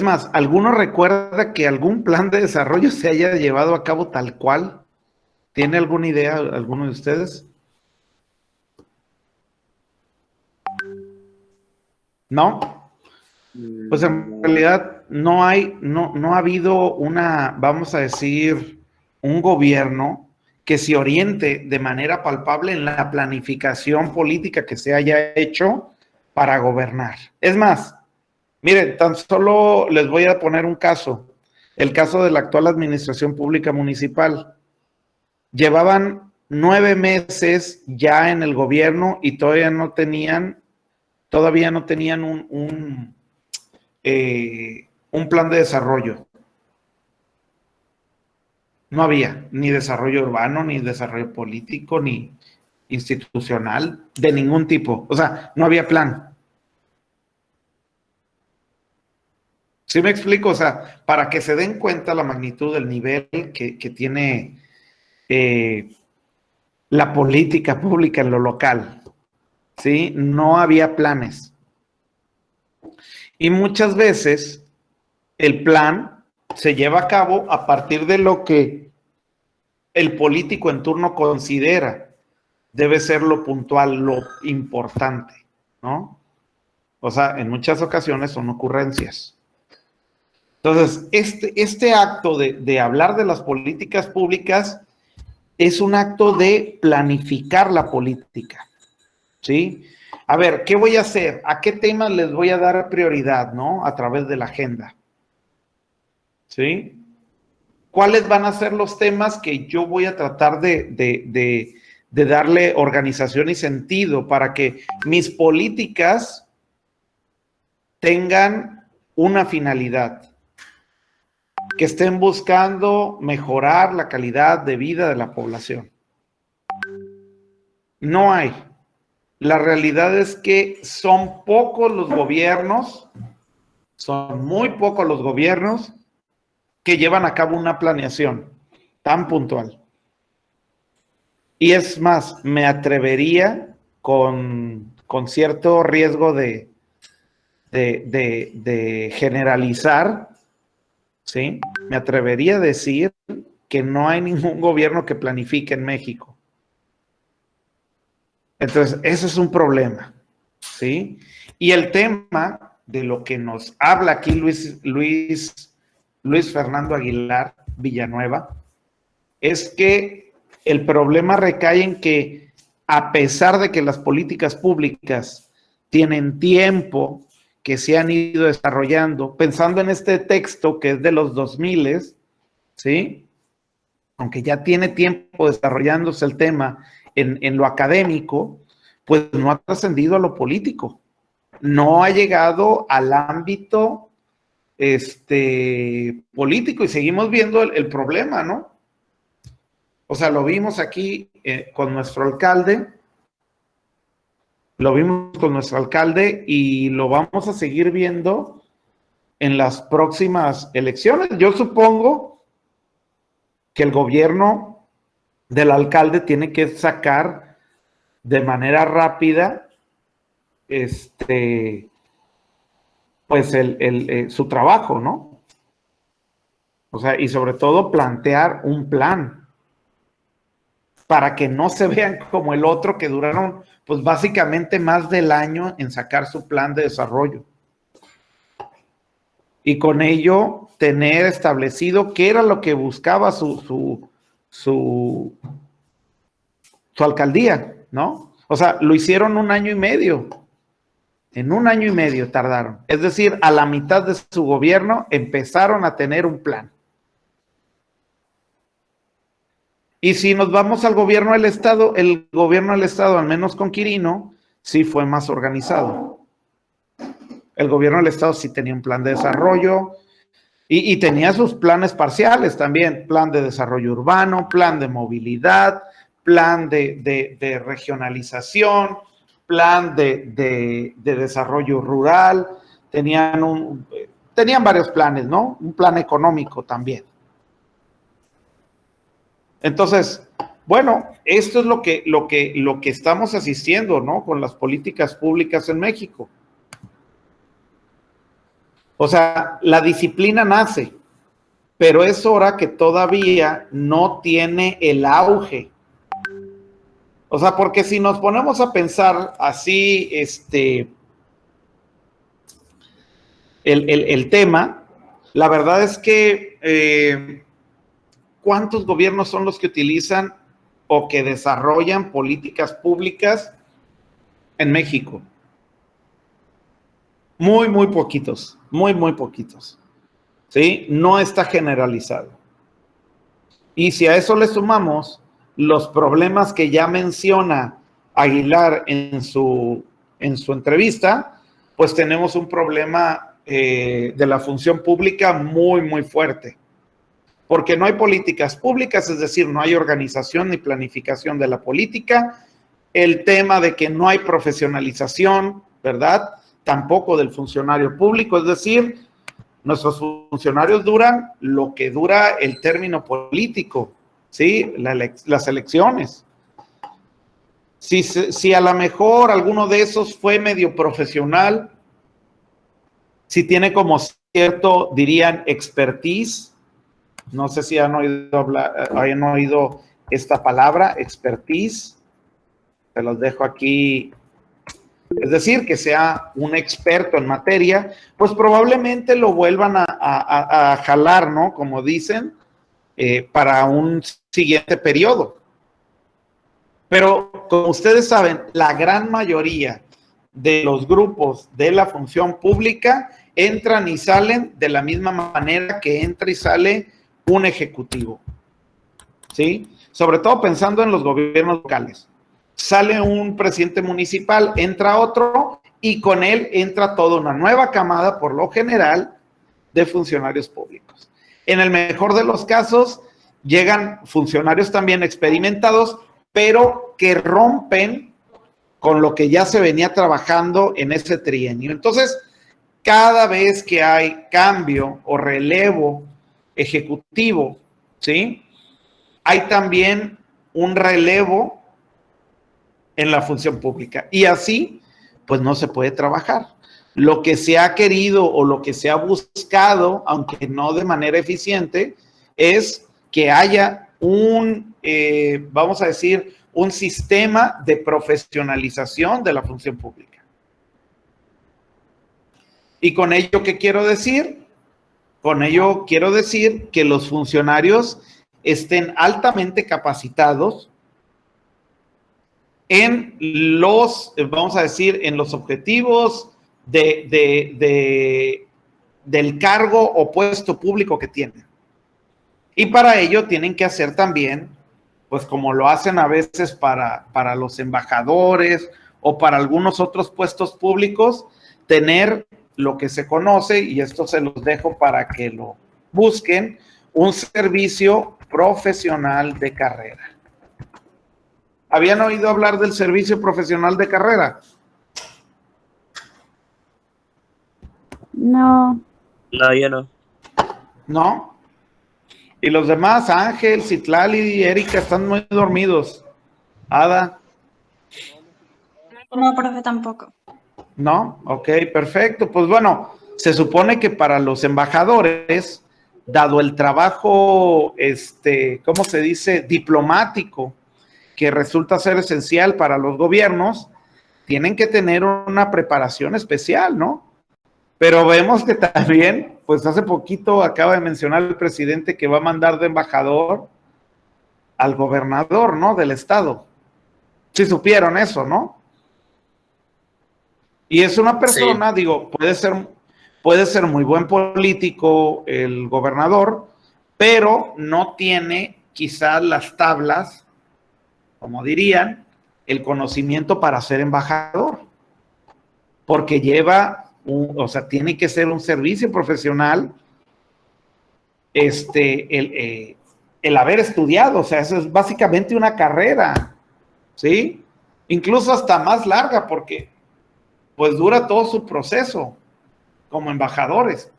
más, ¿alguno recuerda que algún plan de desarrollo se haya llevado a cabo tal cual? ¿Tiene alguna idea alguno de ustedes? ¿No? Pues en No. realidad no ha habido vamos a decir, un gobierno que se oriente de manera palpable en la planificación política que se haya hecho para gobernar. Es más, miren, tan solo les voy a poner un caso, el caso de la actual administración pública municipal. Llevaban 9 meses ya en el gobierno y todavía no tenían un plan de desarrollo. No había ni desarrollo urbano, ni desarrollo político, ni institucional, de ningún tipo. O sea, no había plan. ¿Sí me explico? O sea, para que se den cuenta la magnitud del nivel que tiene la política pública en lo local. ¿Sí? No había planes. Y muchas veces el plan se lleva a cabo a partir de lo que el político en turno considera debe ser lo puntual, lo importante, ¿no? O sea, en muchas ocasiones son ocurrencias. Entonces, este acto de hablar de las políticas públicas es un acto de planificar la política, ¿sí? A ver, ¿qué voy a hacer? ¿A qué temas les voy a dar prioridad, no? A través de la agenda, ¿sí? ¿Cuáles van a ser los temas que yo voy a tratar de darle organización y sentido para que mis políticas tengan una finalidad, que estén buscando mejorar la calidad de vida de la población? No hay. La realidad es que son pocos los gobiernos, son muy pocos los gobiernos que llevan a cabo una planeación tan puntual. Y es más, me atrevería con cierto riesgo de generalizar, ¿sí? Me atrevería a decir que no hay ningún gobierno que planifique en México. Entonces, ese es un problema, ¿sí? Y el tema de lo que nos habla aquí Luis Fernando Aguilar Villanueva es que el problema recae en que, a pesar de que las políticas públicas tienen tiempo que se han ido desarrollando, pensando en este texto que es de los 2000, ¿sí? Aunque ya tiene tiempo desarrollándose el tema en lo académico, pues no ha trascendido a lo político, no ha llegado al ámbito político y seguimos viendo el problema, ¿no? O sea, lo vimos aquí con nuestro alcalde, y lo vamos a seguir viendo en las próximas elecciones. Yo supongo que el gobierno del alcalde tiene que sacar de manera rápida pues su trabajo, ¿no? O sea, y sobre todo plantear un plan para que no se vean como el otro, que duraron pues básicamente más del año en sacar su plan de desarrollo. Y con ello tener establecido qué era lo que buscaba su alcaldía, ¿no? O sea, lo hicieron 1 año y medio. En 1 año y medio tardaron. Es decir, a la mitad de su gobierno empezaron a tener un plan. Y si nos vamos al gobierno del Estado, el gobierno del Estado, al menos con Quirino, sí fue más organizado. El gobierno del Estado sí tenía un plan de desarrollo y tenía sus planes parciales también, plan de desarrollo urbano, plan de movilidad, plan de regionalización, plan de desarrollo rural, tenían varios planes, ¿no? Un plan económico también. Entonces, bueno, esto es lo que estamos asistiendo, ¿no? Con las políticas públicas en México. O sea, la disciplina nace, pero es hora que todavía no tiene el auge. O sea, porque si nos ponemos a pensar así, el tema, la verdad es que ¿cuántos gobiernos son los que utilizan o que desarrollan políticas públicas en México? Muy, muy poquitos, muy, muy poquitos. ¿Sí? No está generalizado. Y si a eso le sumamos los problemas que ya menciona Aguilar en su entrevista, pues tenemos un problema de la función pública muy, muy fuerte. Porque no hay políticas públicas, es decir, no hay organización ni planificación de la política. El tema de que no hay profesionalización, ¿verdad? Tampoco del funcionario público, es decir, nuestros funcionarios duran lo que dura el término político, ¿sí? Las elecciones. Si a lo mejor alguno de esos fue medio profesional, si tiene como cierto, dirían, expertise, no sé si han oído esta palabra, expertise, se los dejo aquí. Es decir, que sea un experto en materia, pues probablemente lo vuelvan a jalar, ¿no? Como dicen, para un siguiente periodo. Pero como ustedes saben, la gran mayoría de los grupos de la función pública entran y salen de la misma manera que entra y sale un ejecutivo, ¿sí? Sobre todo pensando en los gobiernos locales. Sale un presidente municipal, entra otro y con él entra toda una nueva camada, por lo general, de funcionarios públicos. En el mejor de los casos, llegan funcionarios también experimentados, pero que rompen con lo que ya se venía trabajando en ese trienio. Entonces, cada vez que hay cambio o relevo ejecutivo, ¿sí? Hay también un relevo en la función pública. Y así, pues no se puede trabajar. Lo que se ha querido o lo que se ha buscado, aunque no de manera eficiente, es que haya vamos a decir, un sistema de profesionalización de la función pública. ¿Y con ello qué quiero decir? Con ello quiero decir que los funcionarios estén altamente capacitados en los, vamos a decir, en los objetivos del cargo o puesto público que tienen. Y para ello tienen que hacer también, pues como lo hacen a veces para los embajadores o para algunos otros puestos públicos, tener lo que se conoce, y esto se los dejo para que lo busquen, un servicio profesional de carrera. ¿Habían oído hablar del servicio profesional de carrera? No. No, yo no. ¿No? Y los demás, Ángel, Citlali y Erika, están muy dormidos. Ada. No, profe, tampoco. ¿No? Ok, perfecto. Pues bueno, se supone que para los embajadores, dado el trabajo, ¿cómo se dice? Diplomático, que resulta ser esencial para los gobiernos, tienen que tener una preparación especial, ¿no? Pero vemos que también, pues hace poquito acaba de mencionar el presidente que va a mandar de embajador al gobernador, ¿no? Del estado. Sí supieron eso, ¿no? Y es una persona, sí, digo, puede ser muy buen político el gobernador, pero no tiene quizás las tablas, como dirían, el conocimiento para ser embajador, porque lleva, o sea, tiene que ser un servicio profesional, el haber estudiado, o sea, eso es básicamente una carrera, ¿sí? Incluso hasta más larga, porque pues dura todo su proceso como embajadores.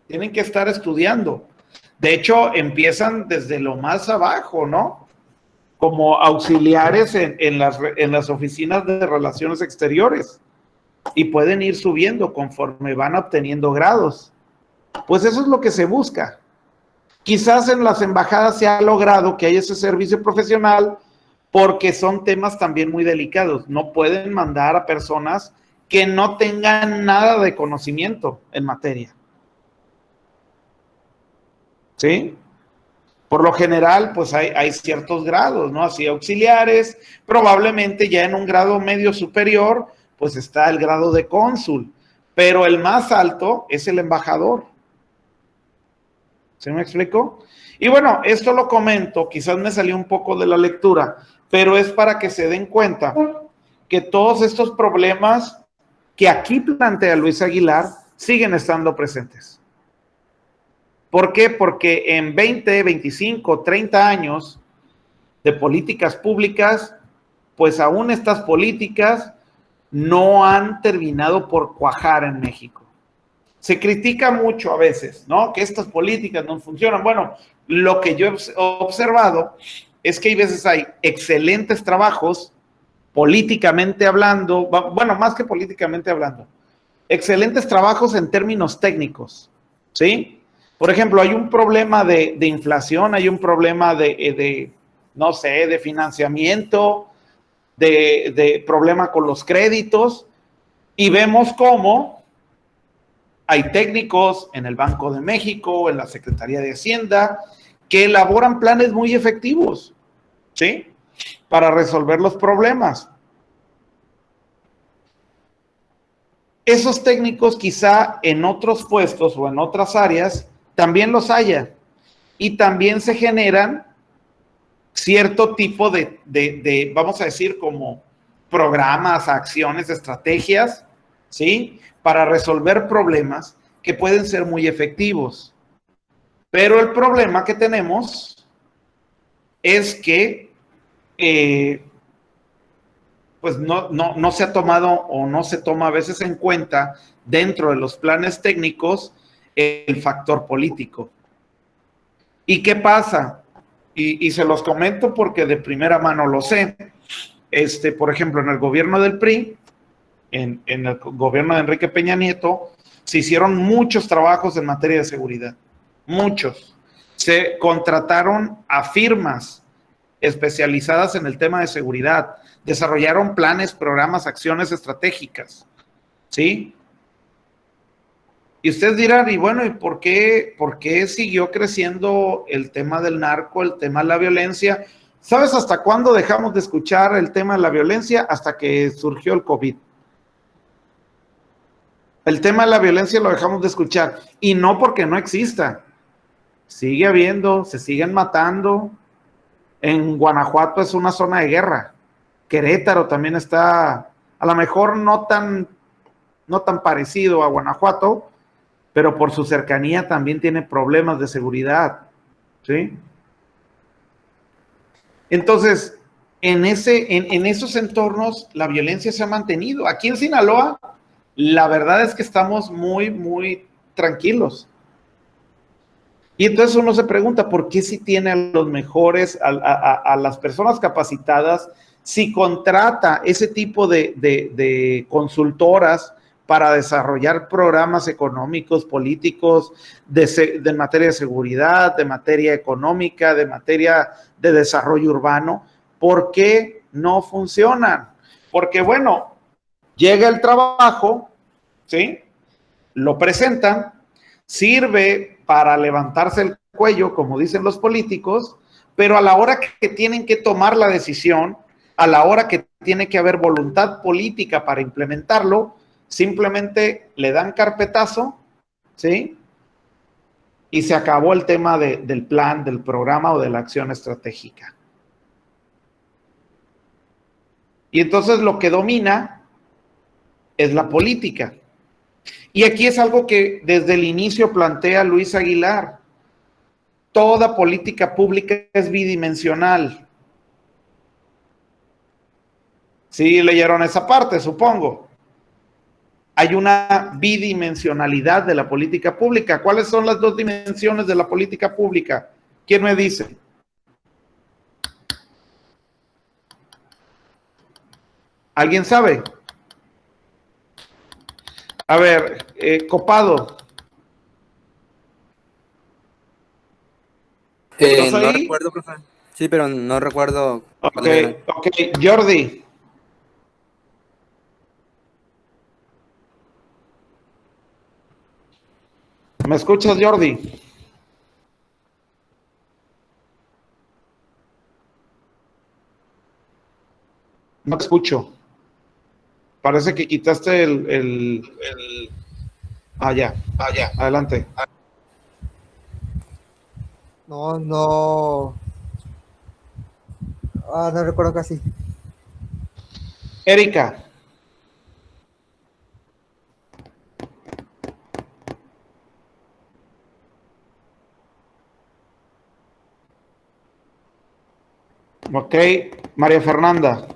Tienen que estar estudiando. De hecho, empiezan desde lo más abajo, ¿no? Como auxiliares en las oficinas de relaciones exteriores y pueden ir subiendo conforme van obteniendo grados. Pues eso es lo que se busca. Quizás en las embajadas se ha logrado que haya ese servicio profesional porque son temas también muy delicados. No pueden mandar a personas que no tengan nada de conocimiento en materia. ¿Sí? Por lo general, pues hay ciertos grados, ¿no? Así auxiliares, probablemente ya en un grado medio superior, pues está el grado de cónsul, pero el más alto es el embajador. ¿Sí me explico? Y bueno, esto lo comento, quizás me salió un poco de la lectura, pero es para que se den cuenta que todos estos problemas que aquí plantea Luis Aguilar siguen estando presentes. ¿Por qué? Porque en 20, 25, 30 años de políticas públicas, pues aún estas políticas no han terminado por cuajar en México. Se critica mucho a veces, ¿no? Que estas políticas no funcionan. Bueno, lo que yo he observado es que hay veces hay excelentes trabajos políticamente hablando, bueno, más que políticamente hablando, excelentes trabajos en términos técnicos, ¿sí? Por ejemplo, hay un problema de inflación, hay un problema no sé, de financiamiento, de problema con los créditos, y vemos cómo hay técnicos en el Banco de México, en la Secretaría de Hacienda, que elaboran planes muy efectivos, ¿sí? Para resolver los problemas. Esos técnicos quizá en otros puestos o en otras áreas también los haya. Y también se generan cierto tipo vamos a decir, como programas, acciones, estrategias, ¿sí? Para resolver problemas que pueden ser muy efectivos. Pero el problema que tenemos es que pues no se ha tomado o no se toma a veces en cuenta dentro de los planes técnicos el factor político. ¿Y qué pasa? Y se los comento porque de primera mano lo sé. Por ejemplo, en el gobierno del PRI, en el gobierno de Enrique Peña Nieto, se hicieron muchos trabajos en materia de seguridad. Muchos. Se contrataron a firmas especializadas en el tema de seguridad. Desarrollaron planes, programas, acciones estratégicas. ¿Sí? Y ustedes dirán, y bueno, ¿y por qué siguió creciendo el tema del narco, el tema de la violencia? ¿Sabes hasta cuándo dejamos de escuchar el tema de la violencia? Hasta que surgió el COVID. El tema de la violencia lo dejamos de escuchar. Y no porque no exista. Sigue habiendo, se siguen matando. En Guanajuato es una zona de guerra. Querétaro también está, a lo mejor no tan parecido a Guanajuato, pero por su cercanía también tiene problemas de seguridad, ¿sí? Entonces, en esos entornos, la violencia se ha mantenido. Aquí en Sinaloa, la verdad es que estamos muy, muy tranquilos. Y entonces uno se pregunta, ¿por qué si tiene a los mejores, a las personas capacitadas, si contrata ese tipo de consultoras para desarrollar programas económicos, políticos, de materia de seguridad, de materia económica, de materia de desarrollo urbano? ¿Por qué no funcionan? Porque bueno, llega el trabajo, ¿sí? Lo presentan, sirve para levantarse el cuello, como dicen los políticos, pero a la hora que tienen que tomar la decisión, a la hora que tiene que haber voluntad política para implementarlo, simplemente le dan carpetazo, ¿sí? Y se acabó el tema del plan, del programa o de la acción estratégica. Y entonces lo que domina es la política. Y aquí es algo que desde el inicio plantea Luis Aguilar. Toda política pública es bidimensional. Sí, leyeron esa parte, supongo. Hay una bidimensionalidad de la política pública. ¿Cuáles son las dos dimensiones de la política pública? ¿Quién me dice? ¿Alguien sabe? A ver, Copado. ¿Estás No ahí? recuerdo, profe. Sí, pero no recuerdo. Ok, ok. Jordi. ¿Me escuchas, Jordi? No te escucho. Parece que quitaste Ah, ya. Adelante. No, no. No recuerdo casi. Erika. Ok. María Fernanda.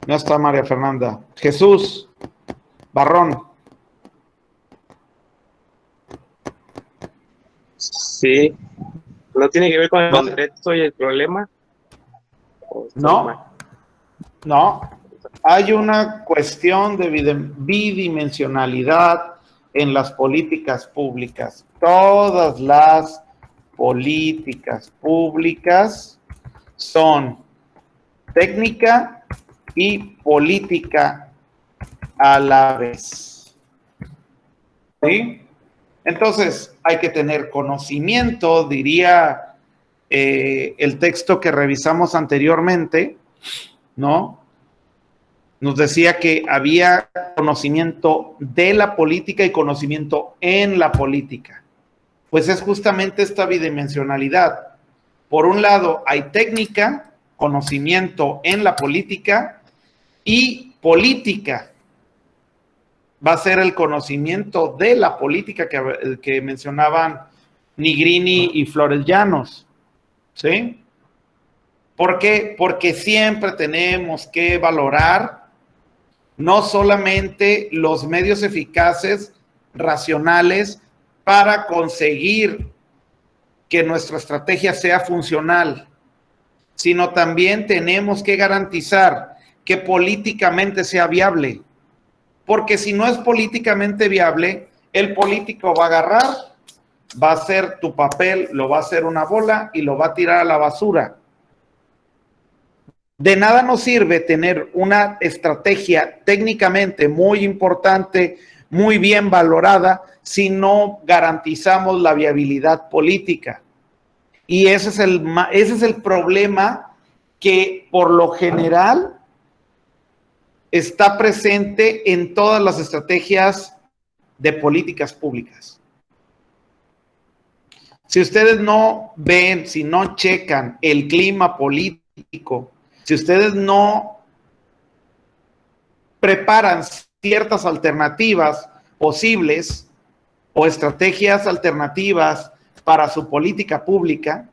No está María Fernanda. Jesús Barrón. Sí, no tiene que ver con el contexto y el problema. ¿O estoy mal? No. Hay una cuestión de bidimensionalidad en las políticas públicas. Todas las políticas públicas son técnica y política a la vez. ¿Sí? Entonces, hay que tener conocimiento, diría el texto que revisamos anteriormente, ¿no? Nos decía que había conocimiento de la política y conocimiento en la política. Pues es justamente esta bidimensionalidad. Por un lado, hay técnica, conocimiento en la política, y política va a ser el conocimiento de la política que mencionaban Nigrini y Flores Llanos. ¿Sí? ¿Por qué? Porque siempre tenemos que valorar no solamente los medios eficaces, racionales, para conseguir que nuestra estrategia sea funcional, sino también tenemos que garantizar que políticamente sea viable. Porque si no es políticamente viable, el político va a agarrar, va a hacer tu papel, lo va a hacer una bola y lo va a tirar a la basura. De nada nos sirve tener una estrategia técnicamente muy importante, muy bien valorada, si no garantizamos la viabilidad política. Y ese es el problema que por lo general está presente en todas las estrategias de políticas públicas. Si ustedes no ven, si no checan el clima político, si ustedes no preparan ciertas alternativas posibles o estrategias alternativas para su política pública,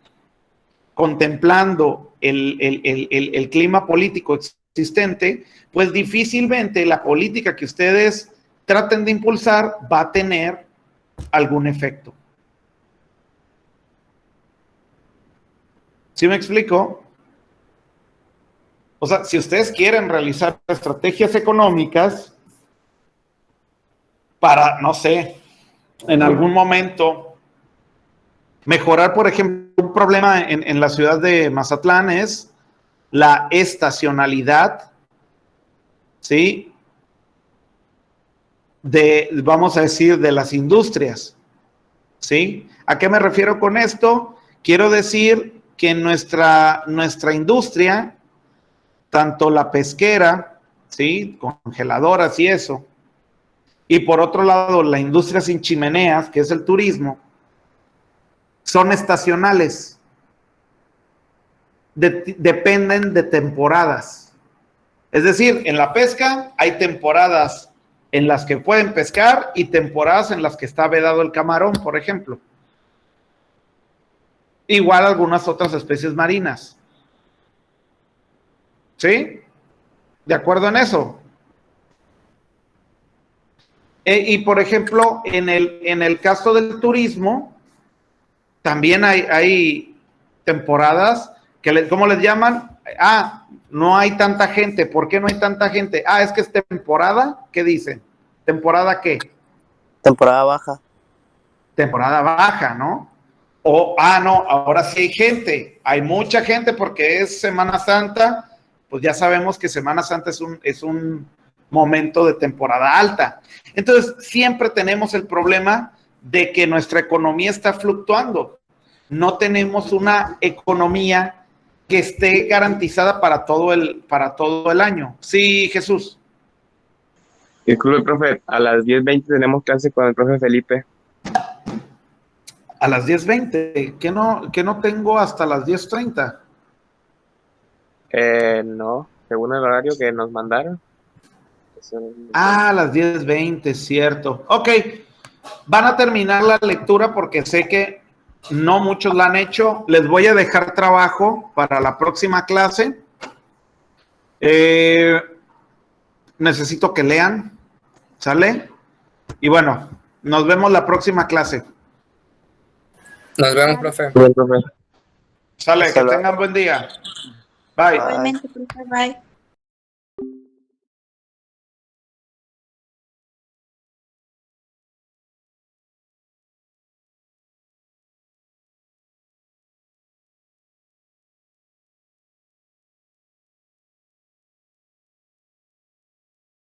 contemplando el clima político existente, pues difícilmente la política que ustedes traten de impulsar va a tener algún efecto. ¿Sí me explico? O sea, si ustedes quieren realizar estrategias económicas para, no sé, en algún momento mejorar, por ejemplo, un problema en la ciudad de Mazatlán es la estacionalidad, ¿sí? Vamos a decir, de las industrias, ¿sí? ¿A qué me refiero con esto? Quiero decir que nuestra industria, tanto la pesquera, ¿sí? Congeladoras y eso, y por otro lado la industria sin chimeneas, que es el turismo, son estacionales. Dependen de temporadas. Es decir, en la pesca hay temporadas en las que pueden pescar y temporadas en las que está vedado el camarón, por ejemplo. Igual algunas otras especies marinas. ¿Sí? ¿De acuerdo en eso? Y por ejemplo, en el caso del turismo, también hay temporadas que, ¿cómo les llaman? no hay tanta gente. ¿Por qué no hay tanta gente? Es que es temporada. ¿Qué dicen? ¿Temporada qué? Temporada baja. Temporada baja, ¿no? No, ahora sí hay gente. Hay mucha gente porque es Semana Santa. Pues ya sabemos que Semana Santa es un momento de temporada alta. Entonces, siempre tenemos el problema de que nuestra economía está fluctuando. No tenemos una economía que esté garantizada para todo el año. Sí, Jesús. Disculpe, profe, a las 10:20 tenemos clase con el profe Felipe. A las 10:20, que no tengo hasta las 10:30. No, según el horario que nos mandaron. A las 10:20, cierto. Ok, van a terminar la lectura porque sé que no muchos la han hecho. Les voy a dejar trabajo para la próxima clase. Necesito que lean, ¿sale? Y bueno, nos vemos la próxima clase. Nos vemos, profe. Bien, profe. Sale, Hasta que luego. tengan buen día. Bye. Igualmente, profe, bye.